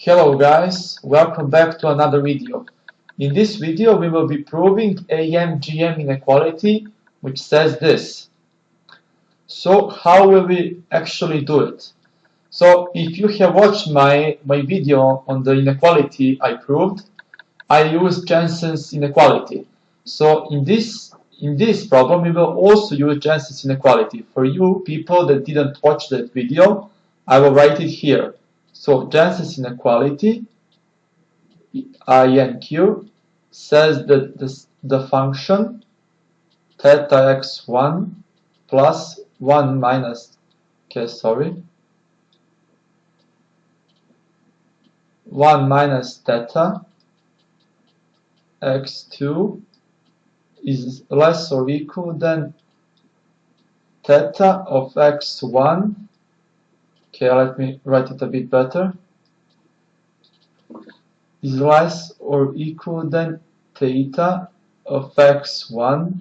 Hello guys, welcome back to another video. In this video we will be proving AMGM inequality, which says this. So how will we actually do it? So if you have watched my video on the inequality I proved, I used Jensen's inequality. So in this problem we will also use Jensen's inequality. For you people that didn't watch that video, I will write it here. So Jensen's inequality INQ says that the function theta x1 plus 1 minus 1 minus theta x2 is less or equal than theta of x1. Okay, let me write it a bit better. Is less or equal than theta of x1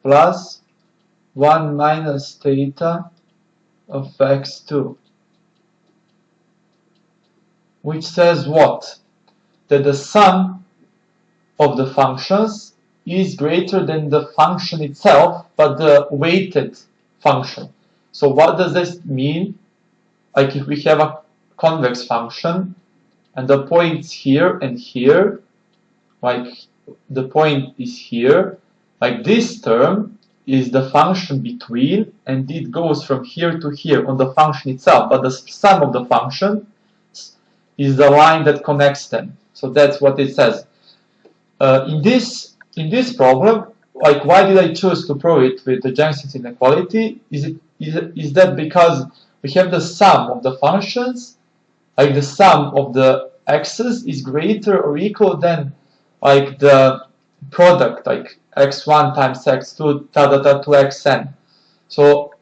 plus 1 minus theta of x2, which says what? That the sum of the functions is greater than the function itself, but the weighted function. So what does this mean? Like if we have a convex function and the points here and here, like the point is here, like this term is the function between, and it goes from here to here on the function itself, but the sum of the function is the line that connects them. So that's what it says. In this problem, like why did I choose to prove it with the Jensen's inequality? Is that because we have the sum of the functions, like the sum of the x's is greater or equal than like the product, like x1 times x2 to xn. So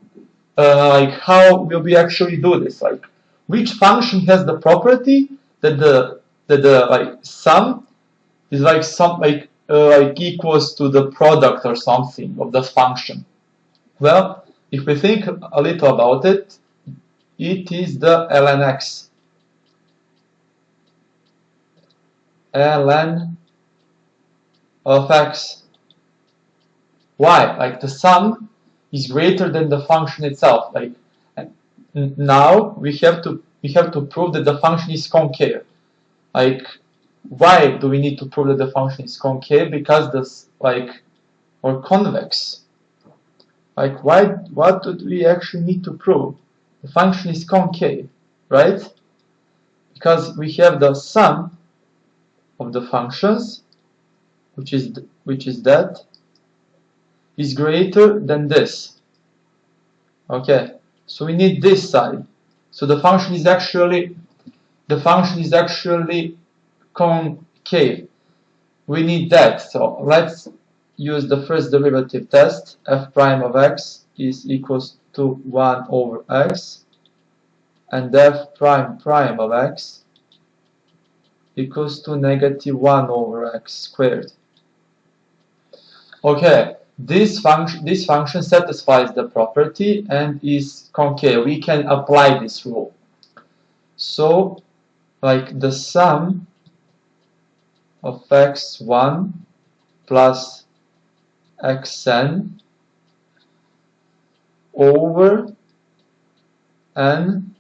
like how will we actually do this? Like which function has the property that the like sum is like like equals to the product or something of the function? Well, if we think a little about it, it is the ln x. ln of x. Why? Like the sum is greater than the function itself. Like now we have to prove that the function is concave. Like why do we need to prove that the function is concave? Because this or convex. Like what do we actually need to prove? The function is concave, right? Because we have the sum of the functions, which is that, is greater than this. Okay, so we need this side. So the function is actually concave. We need that. So let's use the first derivative test. F prime of x is equals to 1 over x, and f prime of x equals to negative 1 over x squared. Okay, this function satisfies the property and is concave. We can apply this rule. So like the sum of x1 plus xn over n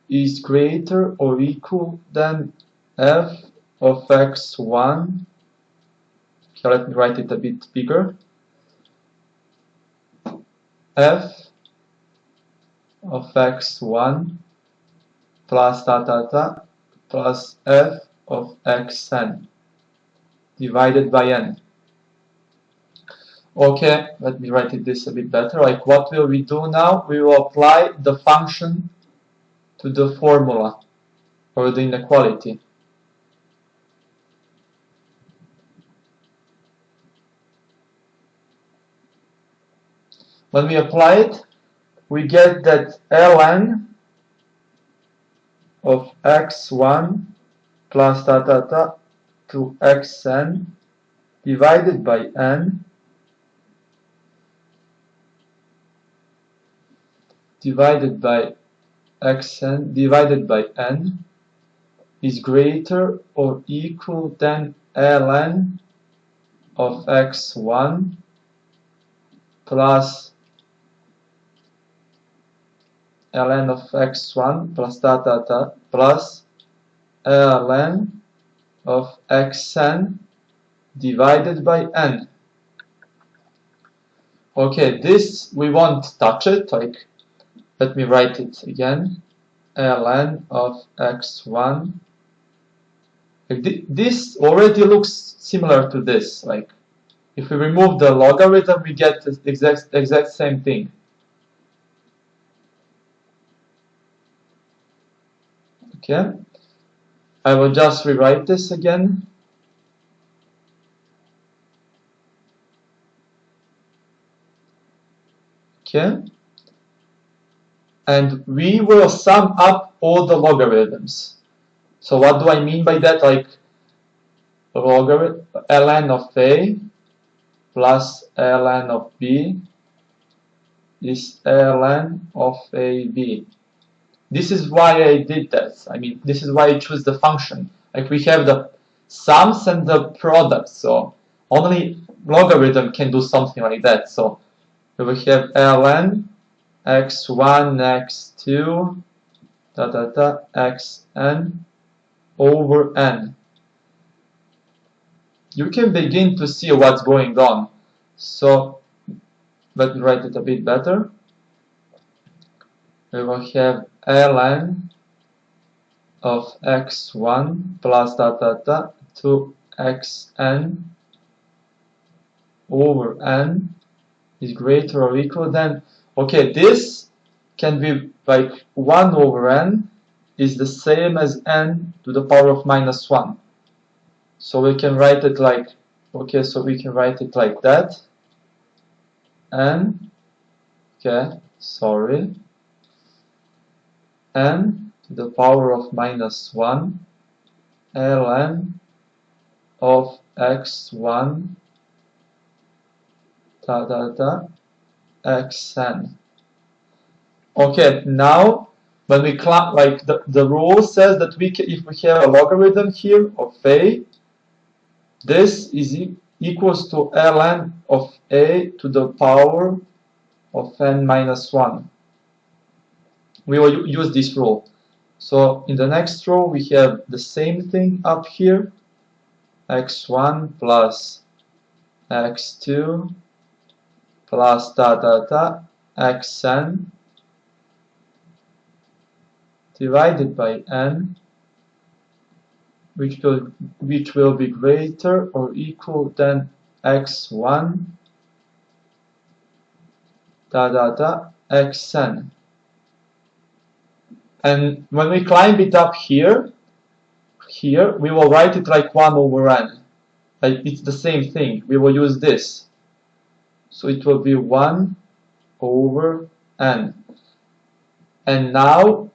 is greater or equal than f of x1. Okay, let me write it a bit bigger. F of x1 plus plus f of xn divided by n. Okay, let me write it this a bit better. Like what will we do now? We will apply the function to the formula or the inequality. When we apply it, we get that ln of x1 plus to xn divided by n divided by xn divided by n is greater or equal than ln of x1 plus ln of x1 plus plus ln of xn divided by n. Okay, this we won't touch it, like, let me write it again. Ln of x1. Like this already looks similar to this. Like, if we remove the logarithm, we get the exact same thing. Okay, I will just rewrite this again. Okay, and we will sum up all the logarithms. So what do I mean by that? Like, logarithm ln of a plus ln of b is ln of ab. This is why I did that. I mean, this is why I choose the function. Like, we have the sums and the products, so only logarithm can do something like that. So we will have ln x1 x2 xn over n. You can begin to see what's going on. So let me write it a bit better. We will have ln of x1 plus to xn over n is greater or equal than, okay, this can be like 1 over n is the same as n to the power of minus 1. So we can write it like, okay, so we can write it like that. n, okay, sorry, n to the power of minus 1 ln of x1 xn. Okay, now when we like the rule says that we can, if we have a logarithm here of a, this is equals to ln of a to the power of n minus 1. We will use this rule. So in the next row we have the same thing up here, x1 plus x2 plus xn divided by n, which will be greater or equal than x1 xn. And when we climb it up here we will write it like 1 over n. Like, it's the same thing. We will use this. So it will be 1 over n. And now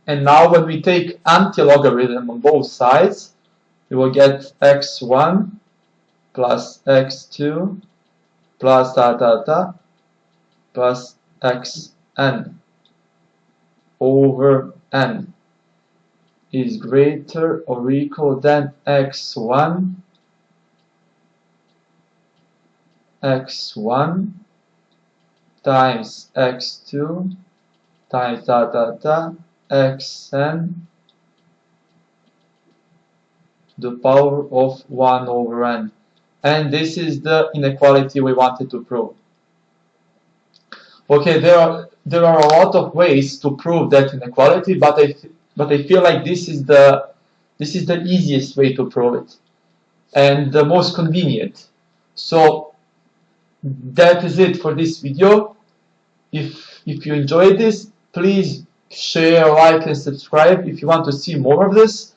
when we take anti-logarithm on both sides, we will get x1 plus x2 plus plus xn over n is greater or equal than x1 times x2 times xn to the power of 1 over n. And this is the inequality we wanted to prove. Okay, there are a lot of ways to prove that inequality, but I feel like this is the easiest way to prove it and the most convenient. So that is it for this video. If you enjoyed this, please share, like, and subscribe if you want to see more of this.